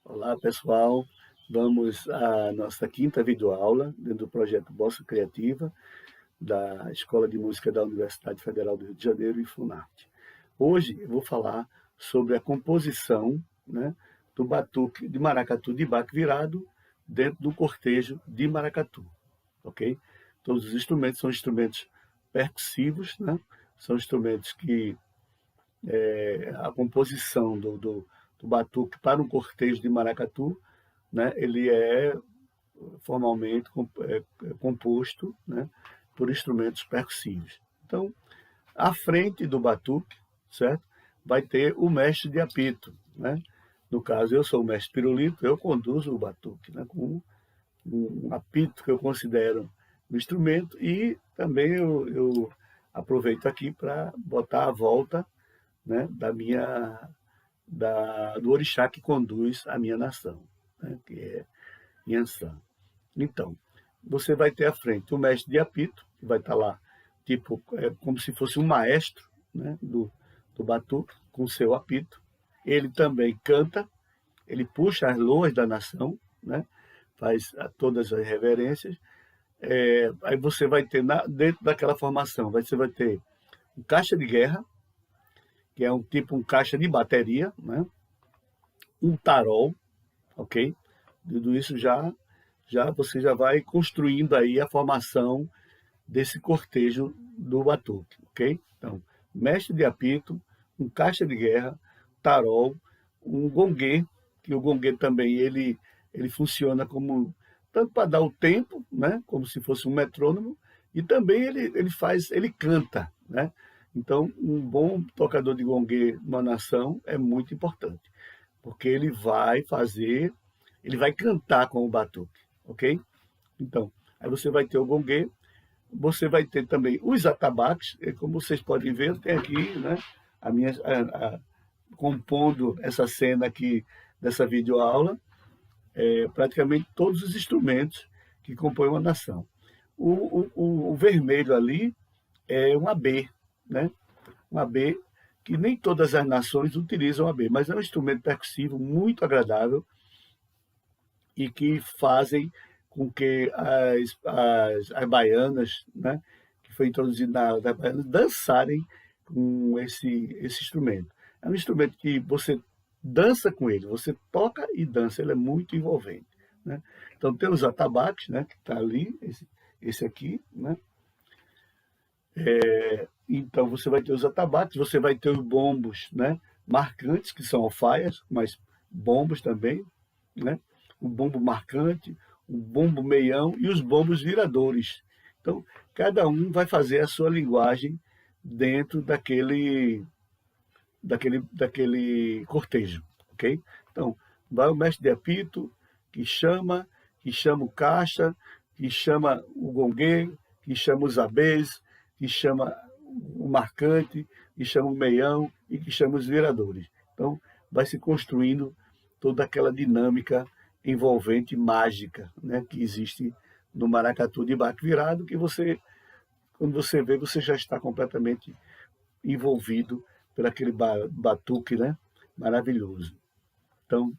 Olá pessoal, vamos à nossa quinta videoaula dentro do projeto Bossa Criativa da Escola de Música da Universidade Federal do Rio de Janeiro e Funarte. Hoje eu vou falar sobre a composição, né, do batuque de maracatu de baque virado dentro do cortejo de maracatu, ok? Todos os instrumentos são instrumentos percussivos, né? São instrumentos que a composição do batuque para um cortejo de maracatu, né, ele é formalmente composto, né, por instrumentos percussivos. Então, à frente do batuque, certo, vai ter o mestre de apito, né? No caso, eu sou o mestre pirulito, eu conduzo o batuque, né, com um apito que eu considero um instrumento, e também eu aproveito aqui para botar a volta, né, do orixá que conduz a minha nação, né, que é Yansan. Então, você vai ter à frente o mestre de apito, que vai estar lá, tipo, como se fosse um maestro, né, do batuque, com seu apito. Ele também canta, ele puxa as loas da nação, né, faz todas as reverências. Aí você vai ter, dentro daquela formação, você vai ter um caixa de guerra, que é um caixa de bateria, né, um tarol, ok? Tudo isso você já vai construindo aí a formação desse cortejo do batuque, ok? Então, mestre de apito, um caixa de guerra, tarol, um gongue, que o gongue também ele funciona como tanto para dar o tempo, né, como se fosse um metrônomo, e também ele canta, né? Então, um bom tocador de gongue numa nação é muito importante, porque ele vai cantar com o batuque, ok? Então, aí você vai ter o gongue, você vai ter também os atabaques, e como vocês podem ver, tem aqui, né, compondo essa cena aqui dessa videoaula, praticamente todos os instrumentos que compõem uma nação. O vermelho ali é um AB, né? Um AB que nem todas as nações utilizam AB, mas é um instrumento percussivo muito agradável e que fazem com que as baianas, né, que foi introduzido na baiana, dançarem com esse instrumento. É um instrumento que você dança com ele, você toca e dança, ele é muito envolvente, né? Então tem os atabaques, né, que está ali, esse aqui, né? Então você vai ter os atabaques, você vai ter os bombos, né, marcantes, que são alfaias, mas bombos também, né? O bombo marcante, o bombo meião e os bombos viradores. Então, cada um vai fazer a sua linguagem dentro daquele cortejo, ok? Então, vai o mestre de apito, que chama o caixa, que chama o gongue, que chama os abês, que chama o marcante, que chama o meião e que chama os viradores. Então, vai se construindo toda aquela dinâmica envolvente mágica, né, que existe no maracatu de baque virado, que quando você vê, você já está completamente envolvido por aquele batuque, né, maravilhoso. Então,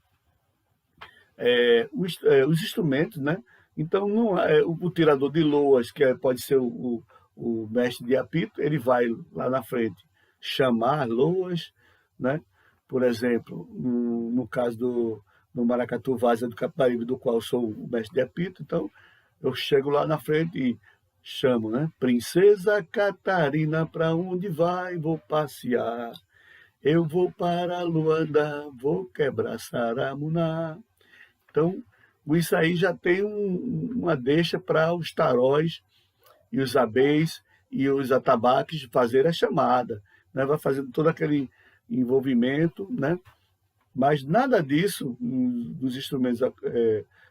os instrumentos, né? Então, não o tirador de loas, que pode ser o mestre de apito, ele vai lá na frente chamar loas, né? Por exemplo, no caso do maracatu Várzea do Capibaribe, do qual sou o mestre de apito, então eu chego lá na frente e chamo, né? Princesa Catarina, para onde vai? Vou passear. Eu vou para Luanda, vou quebrar Saramuná. Então, isso aí já tem uma deixa para os taróis e os abês e os atabaques fazer a chamada, né? Vai fazendo todo aquele envolvimento, né? Mas nada disso, nos instrumentos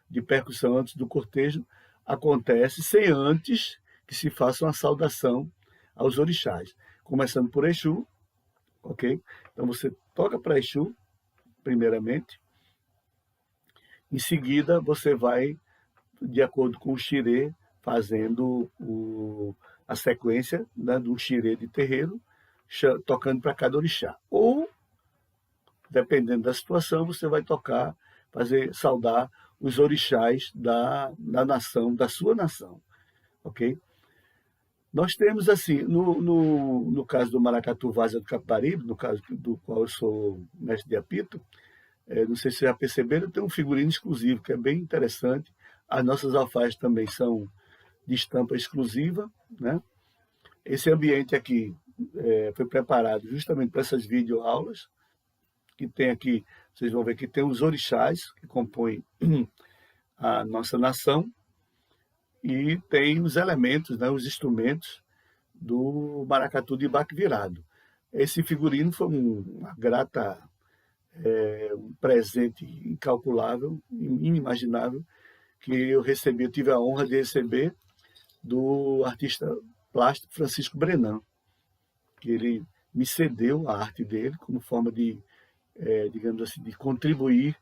de percussão antes do cortejo, acontece sem antes que se faça uma saudação aos orixás. Começando por Exu, ok? Então você toca para Exu, primeiramente. Em seguida, você vai, de acordo com o xirê, fazendo a sequência, né, do xirê de terreiro, tocando para cada orixá. Ou, dependendo da situação, você vai tocar, saudar os orixás da nação, da sua nação, ok? Nós temos, assim, no caso do Maracatu Vaza do Capibaribe, no caso do qual eu sou mestre de apito, não sei se vocês já perceberam, tem um figurino exclusivo, que é bem interessante. As nossas alfaias também são de estampa exclusiva, né? Esse ambiente aqui foi preparado justamente para essas videoaulas, que tem aqui, vocês vão ver que tem os orixás, que compõem a nossa nação, e tem os elementos, né, os instrumentos do maracatu de baque virado. Esse figurino foi uma grata, um presente incalculável, inimaginável, que eu recebi, eu tive a honra de receber do artista plástico Francisco Brenan, que ele me cedeu a arte dele como forma de, digamos assim, de contribuir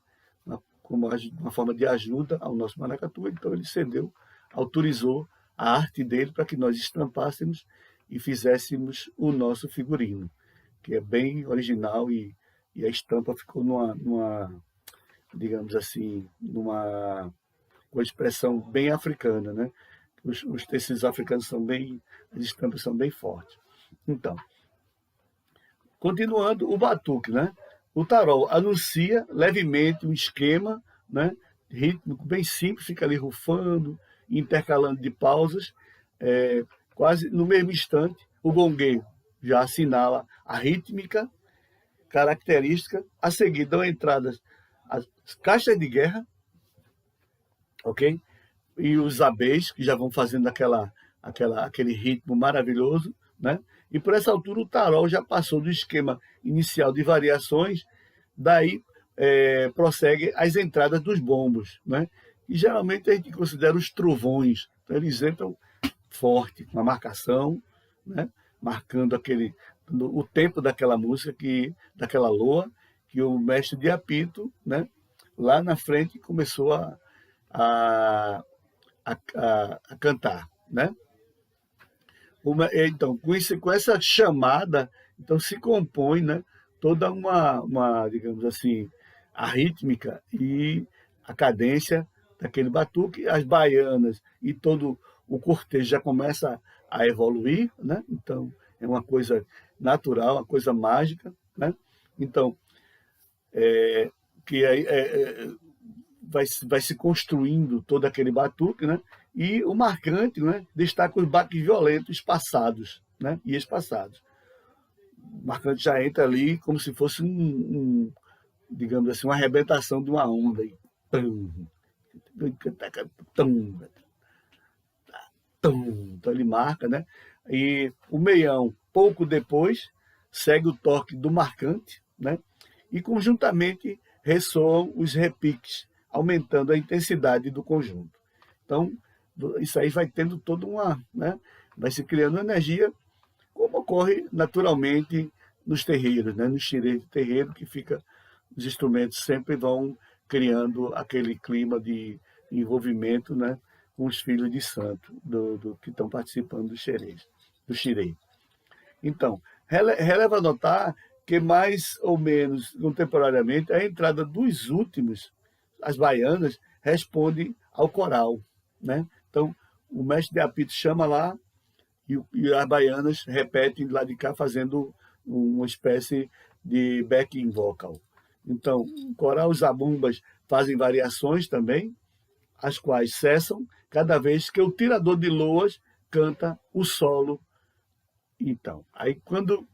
como uma forma de ajuda ao nosso maracatu. Então ele cedeu, autorizou a arte dele para que nós estampássemos e fizéssemos o nosso figurino, que é bem original, e a estampa ficou digamos assim, numa expressão bem africana, né? Os tecidos africanos as estampas são bem fortes. Então, continuando, o batuque, né? O tarol anuncia levemente um esquema, né? Rítmico bem simples, fica ali rufando, intercalando de pausas, quase no mesmo instante. O gongueiro já assinala a rítmica característica. A seguir dão entrada as caixas de guerra, ok? E os abês, que já vão fazendo aquele ritmo maravilhoso, né? E por essa altura o tarol já passou do esquema inicial de variações, daí prossegue as entradas dos bombos, né? E geralmente a gente considera os trovões, então eles entram forte, com a marcação, né? Marcando o tempo daquela música, daquela loa, que o mestre de apito, né? Lá na frente começou a cantar, né? Então, com essa chamada, então se compõe, né, toda digamos assim, a rítmica e a cadência daquele batuque. As baianas e todo o cortejo já começa a evoluir, né? Então é uma coisa natural, uma coisa mágica, né? Então, que aí vai se construindo todo aquele batuque, né? E o marcante, né, destaca os baques violentos, espaçados, né, e espaçados. O marcante já entra ali como se fosse digamos assim, uma arrebentação de uma onda. Então ele marca, né? E o meião, pouco depois, segue o toque do marcante, né? E conjuntamente ressoam os repiques, aumentando a intensidade do conjunto. Então, isso aí vai tendo toda né? Vai se criando energia, como ocorre naturalmente nos terreiros, né? Nos xirês de terreiro, que os instrumentos sempre vão criando aquele clima de envolvimento, né? Com os filhos de santo que estão participando do xirê. Então, releva notar que mais ou menos contemporaneamente a entrada dos últimos, as baianas, responde ao coral, né? Então, o mestre de apito chama lá e as baianas repetem lá de cá, fazendo uma espécie de backing vocal. Então, o coral, os zabumbas fazem variações também, as quais cessam cada vez que o tirador de loas canta o solo. Então, aí quando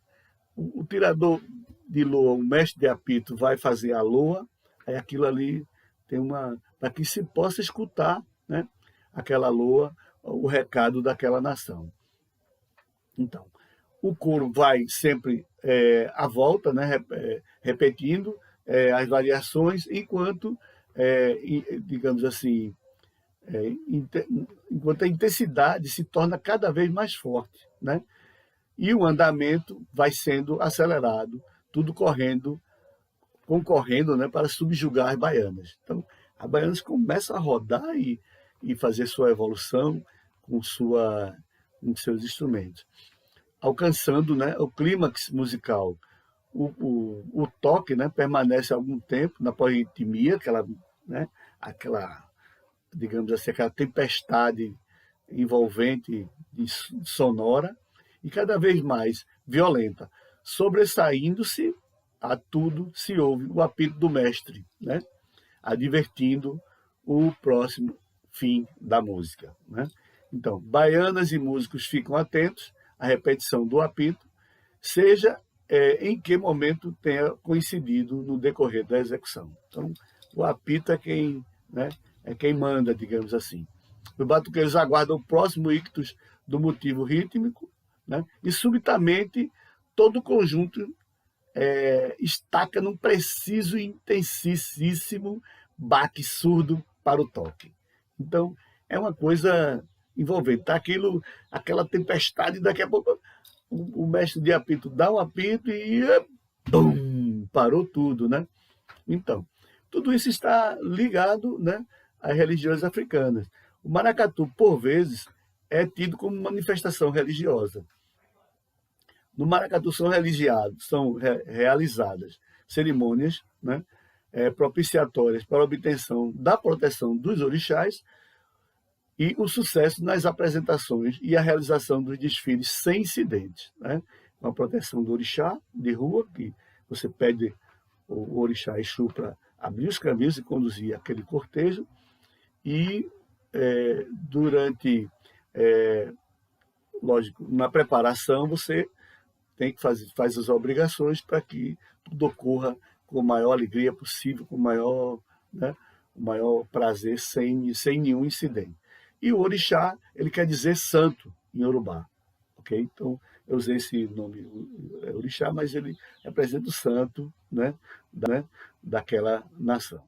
o tirador de loa, o mestre de apito, vai fazer a loa, aí aquilo ali tem para que se possa escutar, né, aquela loa, o recado daquela nação. Então, o coro vai sempre à volta, né, repetindo as variações, enquanto, digamos assim, enquanto a intensidade se torna cada vez mais forte, né? E o andamento vai sendo acelerado, tudo concorrendo, né, para subjugar as baianas. Então, as baianas começam a rodar e fazer sua evolução com em seus instrumentos, alcançando, né, o clímax musical. O toque, né, permanece algum tempo na polirritmia, né, aquela, digamos assim, aquela tempestade envolvente sonora, e cada vez mais violenta, sobressaindo-se a tudo se ouve o apito do mestre, né, advertindo o próximo fim da música, né? Então, baianas e músicos ficam atentos à repetição do apito, seja em que momento tenha coincidido no decorrer da execução. Então, o apito é quem, né, é quem manda, digamos assim. Os batuqueiros aguardam o próximo ictus do motivo rítmico, né, e subitamente todo o conjunto estaca num preciso e intensíssimo baque surdo para o toque. Então, é uma coisa envolvente. Tá aquela tempestade, daqui a pouco o mestre de apito dá um apito e bum, parou tudo, né? Então, tudo isso está ligado, né, às religiões africanas. O maracatu, por vezes, é tido como manifestação religiosa. No maracatu são realizadas cerimônias, né, propiciatórias para a obtenção da proteção dos orixás e o sucesso nas apresentações e a realização dos desfiles sem incidentes, né? Com a proteção do orixá de rua, que você pede o orixá Exu para abrir os caminhos e conduzir aquele cortejo, e durante, lógico, na preparação você tem que faz as obrigações para que tudo ocorra com a maior alegria possível, com né, o maior prazer, sem nenhum incidente. E o orixá, ele quer dizer santo em Yorubá, ok? Então, eu usei esse nome, orixá, mas ele representa o santo, né, daquela nação.